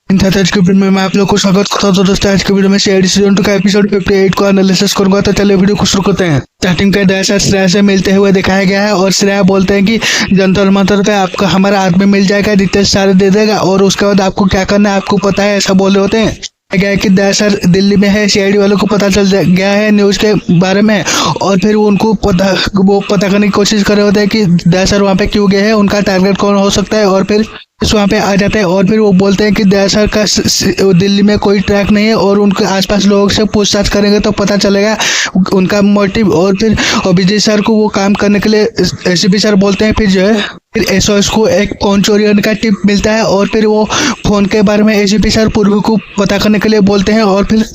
आज के वीडियो में मैं आप लोग को स्वागत करता हूं। तो दोस्तों आज के वीडियो में सीआईडी सीजन 2 का एपिसोड 58 को एनालिसिस करूंगा। तो चलिए वीडियो को शुरू करते हैं। स्टार्टिंग पे दया श्रेया से मिलते हुए दिखाया गया है और श्रेया बोलते हैं कि जंतर मंतर पे आपको हमारा आदमी मिल जाएगा, डिटेल्स सारे दे देगा और उसके बाद आपको क्या करना है आपको पता है, ऐसा बोल रहे होते हैं। गया है कि दया सर दिल्ली में है, सीआईडी वालों को पता चल गया है न्यूज के बारे में और फिर उनको पता करने की कोशिश कर रहे होते हैं कि दया सर वहाँ पे क्यों गए हैं, उनका टारगेट कौन हो सकता है। और फिर वहाँ पे आ जाते हैं और फिर वो बोलते हैं कि दया सर का दिल्ली में कोई ट्रैक नहीं है और उनके आसपास लोगों से पूछताछ करेंगे तो पता चलेगा उनका मोटिव। और फिर अभिजीत सर को वो काम करने के लिए एसीपी सर बोलते हैं। फिर जो है फिर एसओएस को एक फोन चोरी होने का टिप मिलता है और फिर वो फोन के बारे में एसीपी सर पूर्वी को पता करने के लिए बोलते हैं और फिर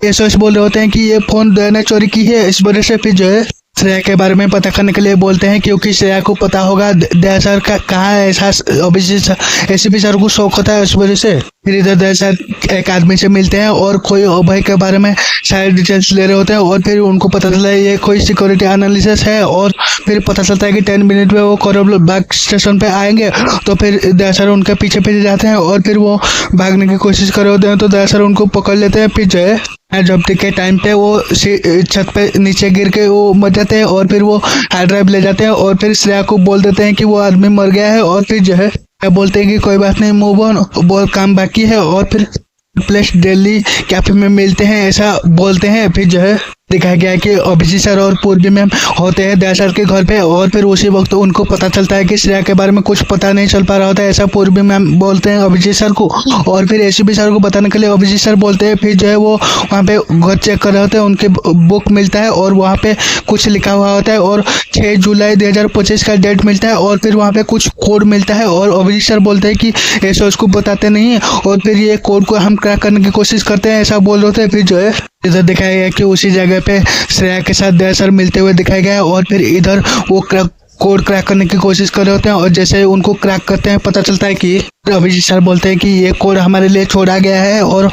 एसओएस बोल रहे होते हैं कि ये फोन दया ने चोरी की है, इस वजह से फिर जो है श्रेया के बारे में पता करने के लिए बोलते हैं क्योंकि श्रेया को पता होगा दया सर का कहाँ है। ऐसा अभिजीत एसीपी सर को शौक होता है, उस वजह से फिर इधर दया सर एक आदमी से मिलते हैं और कोई अभय के बारे में सारी डिटेल्स ले रहे होते हैं और फिर उनको पता चलता है ये कोई सिक्योरिटी एनालिसिस है। और फिर पता चलता है कि 10 मिनट में वो कोरबल बाग स्टेशन पे आएंगे। तो फिर दया सर उनके पीछे पीछे जाते हैं और फिर वो भागने की कोशिश कर रहे होते हैं तो दया सर उनको पकड़ लेते हैं। फिर जो है जब्ती के टाइम पे वो छत पे नीचे गिर के वो मर जाते हैं और फिर वो हार्ड ड्राइव ले जाते हैं और फिर श्रेया को बोल देते हैं कि वो आदमी मर गया है। और फिर जो है बोलते हैं कि कोई बात नहीं, मूव ऑन, बहुत काम बाकी है। और फिर प्लेस दिल्ली कैफे में मिलते हैं, ऐसा बोलते हैं। फिर जो है दिखाया गया है कि अभिजीत सर और पूर्वी मैम होते हैं दया सर के घर पे और फिर उसी वक्त उनको पता चलता है कि श्रेया के बारे में कुछ पता नहीं चल पा रहा होता है, ऐसा पूर्वी मैम बोलते हैं अभिजीत सर को। और फिर एसीपी सर को बताने के लिए अभिजीत सर बोलते हैं। फिर जो है वो वहाँ पे घर चेक कर रहे होते हैं, उनके बुक मिलता है और वहाँ पे कुछ लिखा हुआ होता है और 6 जुलाई 2025 का डेट मिलता है और फिर वहाँ पे कुछ कोड मिलता है और अभिजीत सर बोलते हैं कि ऐसा उसको बताते नहीं और फिर ये कोड को हम क्रैक करने की कोशिश करते हैं, ऐसा बोल रहे थे। फिर जो है इधर दिखाया गया कि उसी जगह पे श्रेया के साथ दया सर मिलते हुए दिखाया गया है और फिर इधर वो कोड क्रैक करने की कोशिश कर रहे होते हैं और जैसे उनको क्रैक करते हैं पता चलता है कि अभिजीत सर बोलते हैं कि ये कोड हमारे लिए छोड़ा गया है और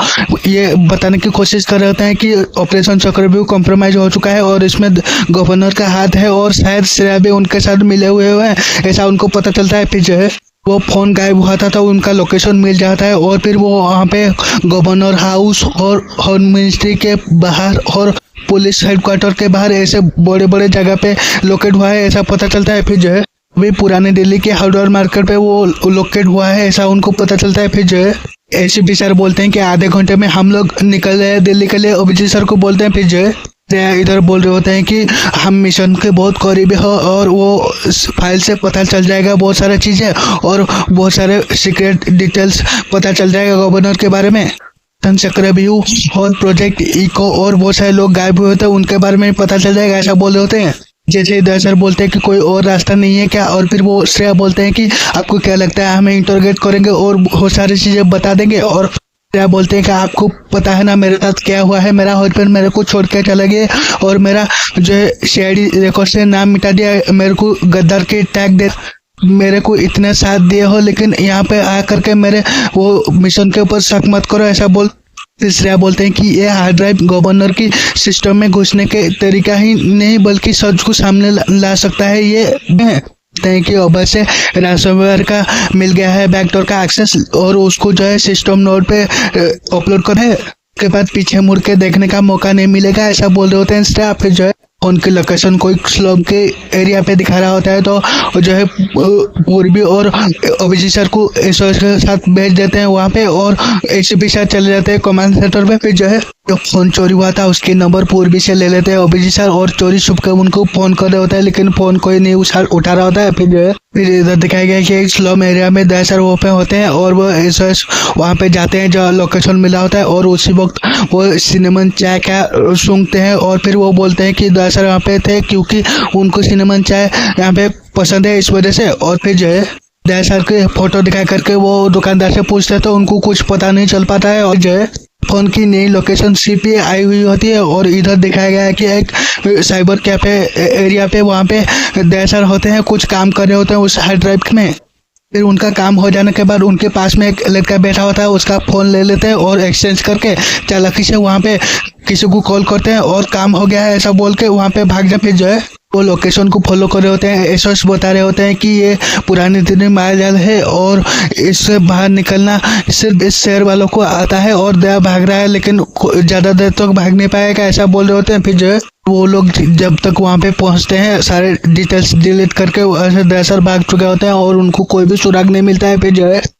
ये बताने की कोशिश कर रहे होते हैं कि ऑपरेशन चक्रव्यूह कॉम्प्रोमाइज हो चुका है और इसमें गवर्नर का हाथ है और शायद श्रेया भी उनके साथ मिले हुए हैं, ऐसा उनको पता चलता है। फिर जो है वो फोन गायब हुआ था तो उनका लोकेशन मिल जाता है और फिर वो वहाँ पे गवर्नर हाउस और होम मिनिस्ट्री के बाहर और पुलिस हेडक्वार्टर के बाहर ऐसे बड़े बड़े जगह पे लोकेट हुआ है, ऐसा पता चलता है। फिर जो है अभी पुराने दिल्ली के हार्डवेयर मार्केट पे वो लोकेट हुआ है, ऐसा उनको पता चलता है। फिर जो है एसीपी सर बोलते हैं कि आधे घंटे में हम लोग निकल रहे हैं दिल्ली के लिए, अभिजीत सर को बोलते हैं। फिर जो है इधर बोल रहे होते हैं कि हम मिशन के बहुत करीब हो और वो फाइल से पता चल जाएगा बहुत सारी चीज़ें और बहुत सारे सीक्रेट डिटेल्स पता चल जाएगा गवर्नर के बारे में। चक्रव्यूह और प्रोजेक्ट इको और बहुत सारे लोग गायब हुए होते हैं, उनके बारे में पता चल जाएगा, ऐसा बोल रहे होते हैं। जैसे दया सर बोलते हैं कि कोई और रास्ता नहीं है क्या, और फिर वो श्रेया बोलते हैं कि आपको क्या लगता है हमें इंटरोगेट करेंगे और बहुत सारी चीज़ें बता देंगे। और श्रेया बोलते हैं कि आपको पता है ना मेरे साथ क्या हुआ है, मेरा हस्बैंड मेरे को छोड़ के चला गया और मेरा जो है सीआईडी रिकॉर्ड से नाम मिटा दिया, मेरे को गद्दार के टैग दे, मेरे को इतने साथ दिए हो लेकिन यहाँ पे आ करके मेरे वो मिशन के ऊपर शक मत करो, ऐसा बोल। श्रेया बोलते हैं कि ये हार्ड ड्राइव गवर्नर की सिस्टम में घुसने के तरीका ही नहीं बल्कि सच को सामने ला सकता है। ये हैं कि अभय से रासोवेयर का मिल गया है बैकडोर का एक्सेस और उसको जो है सिस्टम नोड पे अपलोड कर है, उसके बाद पीछे मुड़ के देखने का मौका नहीं मिलेगा, ऐसा बोल रहे होते हैं श्रेया। फिर जो है उनकी लोकेशन कोई स्लम के एरिया पे दिखा रहा होता है तो जो है पूर्वी और अभिजीत सर को एसओएस के साथ भेज देते हैं वहाँ पे और एसीपी सर चले जाते हैं कमांड सेंटर पे। फिर जो है जो फोन चोरी हुआ था उसके नंबर पूर्वी से ले लेते हैं अभिजीत सर और चोरी छुप कर उनको फोन कर रहे होता है लेकिन फोन कोई नहीं उठा रहा होता है। फिर जो है फिर इधर दिखाया गया कि एक स्लम एरिया में दया सर वो पे होते हैं और वो एसओएस वहाँ पे जाते हैं जो लोकेशन मिला होता है और उसी वक्त वो सिनेमन चाय का सूंघते हैं और फिर वो बोलते हैं कि दया सर वहाँ पे थे क्योंकि उनको सिनेमन चाय यहाँ पे पसंद है इस वजह से। और फिर जो है दया सर के फोटो दिखा करके वो दुकानदार से पूछते हैं तो उनको कुछ पता नहीं चल पाता है और जो है फोन की नई लोकेशन सीपी आई हुई होती है। और इधर दिखाया गया है कि एक साइबर कैफे एरिया पे वहाँ पे दया सर होते हैं, कुछ काम कर रहे होते हैं उस हार्ड ड्राइव में। फिर उनका काम हो जाने के बाद उनके पास में एक लड़का बैठा होता है, उसका फ़ोन ले लेते हैं और एक्सचेंज करके चालाकी से वहाँ पे किसी को कॉल करते हैं और काम हो गया है ऐसा बोल के वहाँ पे भाग जा। फिर जो है वो लोकेशन को फॉलो कर रहे होते हैं। एसओएस बता रहे होते हैं कि ये पुरानी दिल्ली मायाजाल है और इससे बाहर निकलना सिर्फ इस शहर वालों को आता है और दया भाग रहा है लेकिन ज्यादा देर तक भाग नहीं पाएगा, ऐसा बोल रहे होते हैं। फिर जो है वो लोग जब तक वहाँ पे पहुँचते हैं सारे डिटेल्स डिलीट करके ऐसे दया सर भाग चुके होते हैं और उनको कोई भी सुराग नहीं मिलता है।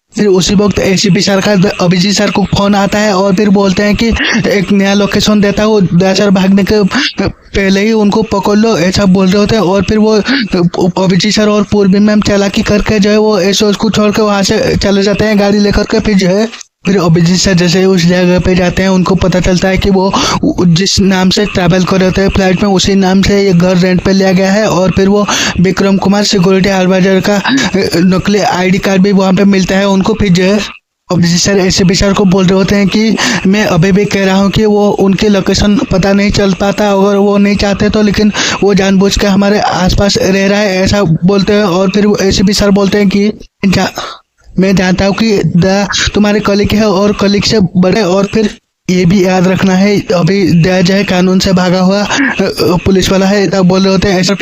फिर उसी वक्त एसीपी सर का अभिजीत सर को फोन आता है और फिर बोलते हैं कि एक नया लोकेशन देता है, वो दया सर भागने के पहले ही उनको पकड़ लो, ऐसा बोल रहे होते हैं। और फिर वो अभिजीत सर और पूर्वी मैम चालाकी करके जो है वो एसओएस को छोड़ के वहाँ से चले जाते हैं गाड़ी लेकर के। फिर अभिजीत सर जैसे ही उस जगह पे जाते हैं उनको पता चलता है कि वो जिस नाम से ट्रैवल कर रहे थे फ्लाइट में उसी नाम से ये घर रेंट पे लिया गया है। और फिर वो विक्रम कुमार सिक्योरिटी एडवाइजर का नकली आईडी कार्ड भी वहाँ पे मिलता है उनको। फिर जो है अभिजीत सर एसीपी सर को बोल रहे होते हैं कि मैं अभी भी कह रहा हूँ कि वो उनकी लोकेशन पता नहीं चल पाता अगर वो नहीं चाहते तो, लेकिन वो जानबूझ के हमारे आसपास रह रहा है, ऐसा बोलते हैं। और फिर एसीपी सर बोलते हैं कि मैं जानता हूँ कि दया तुम्हारे कलीग है और कलीग से बड़े, और फिर ये भी याद रखना है अभी दया जो है कानून से भागा हुआ पुलिस वाला है, तब बोल रहे होते हैं ऐसा।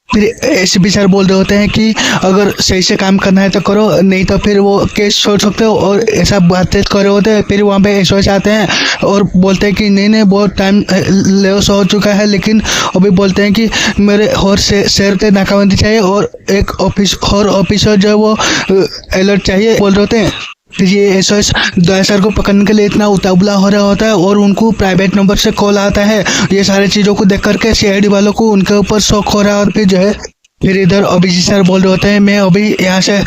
फिर एसीपी सर बोल रहे होते हैं कि अगर सही से काम करना है तो करो, नहीं तो फिर वो केस छोड़ सकते हो, और ऐसा बातचीत कर रहे होते हैं। फिर वहाँ पे एसओएस आते हैं और बोलते हैं कि नहीं बहुत टाइम लॉस हो चुका है, लेकिन अभी बोलते हैं कि मेरे और शहर पे नाकाबंदी चाहिए और एक ऑफिसर जो है वो अलर्ट चाहिए, बोल रहे होते हैं। फिर ये एसओएस दया सर को पकड़ने के लिए इतना उतावला हो रहा होता है और उनको प्राइवेट नंबर से कॉल आता है। ये सारी चीज़ों को देख करके सीआईडी वालों को उनके ऊपर शौक हो रहा है। और फिर इधर अभिजीत सर बोल रहे होते हैं मैं अभी यहाँ से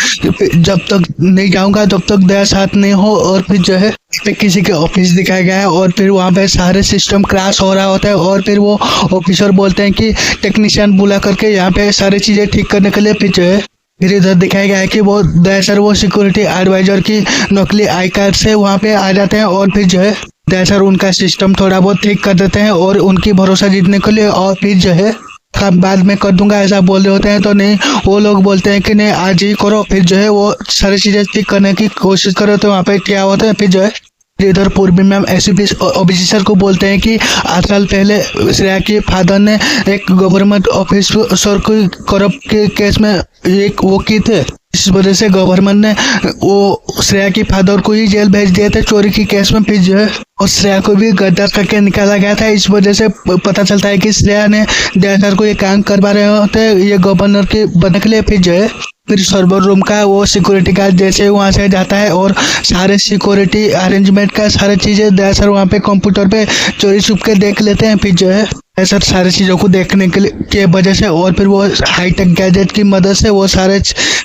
जब तक नहीं जाऊँगा जब तक दया साथ नहीं हो। और फिर जो है किसी के ऑफिस दिखाया गया है और फिर वहाँ पे सारे सिस्टम क्रैश हो रहा होता है। और फिर वो ऑफिसर बोलते हैं कि टेक्नीशियन बुला करके यहाँ पे सारी चीज़ें ठीक करने के लिए। फिर इधर दिखाया गया है कि वो दया सर वो सिक्योरिटी एडवाइजर की नकली आई कार्ड से वहाँ पे आ जाते हैं और फिर जो है दया सर उनका सिस्टम थोड़ा बहुत ठीक कर देते हैं और उनकी भरोसा जीतने के लिए। और फिर जो है काम बाद में कर दूंगा ऐसा बोल रहे होते हैं, तो नहीं वो लोग बोलते हैं कि नहीं आज ही करो। फिर जो है वो सारी चीज़ें ठीक करने की कोशिश करो तो वहाँ पे क्या होता है। फिर जो है इधर पूर्वी मैम एसीपी अभिजीत सर को बोलते हैं कि 8 साल पहले श्रेया के फादर ने एक गवर्नमेंट ऑफिसर को करप्ट के केस में एक वो की थे, इस वजह से गवर्नमेंट ने वो श्रेया के फादर को ही जेल भेज दिए थे चोरी की केस में। फिर जो है और श्रेया को भी गद्दार करके निकाला गया था, इस वजह से पता चलता है कि श्रेया ने दया सर को ये काम करवा रहे होते हैं ये गवर्नर के बनने के लिए। फिर सर्वर रूम का वो सिक्योरिटी गार्ड जैसे वहाँ से जाता है और सारे सिक्योरिटी अरेंजमेंट का सारी चीज़ें दया सर वहाँ पे कंप्यूटर पे चोरी छुप के देख लेते हैं। फिर जो है सर सारी चीज़ों को देखने के वजह से और फिर वो हाईटेक गैजेट की मदद से वो सारे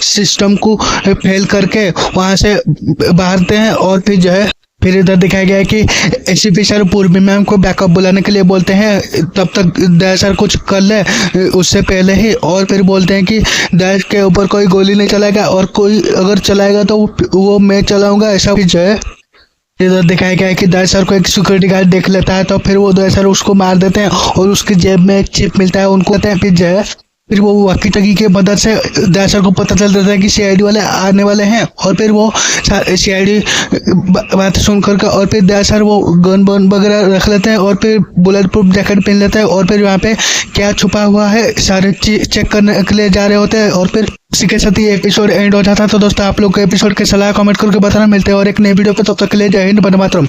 सिस्टम को फेल करके वहाँ से बाहरते हैं। और फिर इधर दिखाया गया है कि एसीपी सर पूर्वी मैम को बैकअप बुलाने के लिए बोलते हैं, तब तक दया सर कुछ कर ले उससे पहले ही। और फिर बोलते हैं कि दया के ऊपर कोई गोली नहीं चलाएगा और कोई अगर चलाएगा तो वो मैं चलाऊंगा, ऐसा भी जो है। इधर दिखाया गया है कि दया सर को एक सिक्योरिटी गार्ड देख लेता है तो फिर वो दया सर उसको मार देते हैं और उसकी जेब में एक चिप मिलता है उनको कहते हैं। फिर जो है फिर वो वाकी टकी की मदद से दया सर को पता चल जाता है कि सीआईडी वाले आने वाले हैं। और फिर वो सीआईडी बात सुन करके और फिर दया सर वो गन वगैरह रख लेते हैं और फिर बुलेट प्रूफ जैकेट पहन लेते हैं और फिर वहाँ पे क्या छुपा हुआ है सारे चीज चेक करने के लिए जा रहे होते हैं। और फिर इसी के साथ ही एपिसोड एंड हो जाता है। तो दोस्तों आप लोग को एपिसोड के सलाह कमेंट करके बताना, मिलते हैं और एक नई वीडियो पे, तब तक के लिए जय हिंद वंदे मातरम।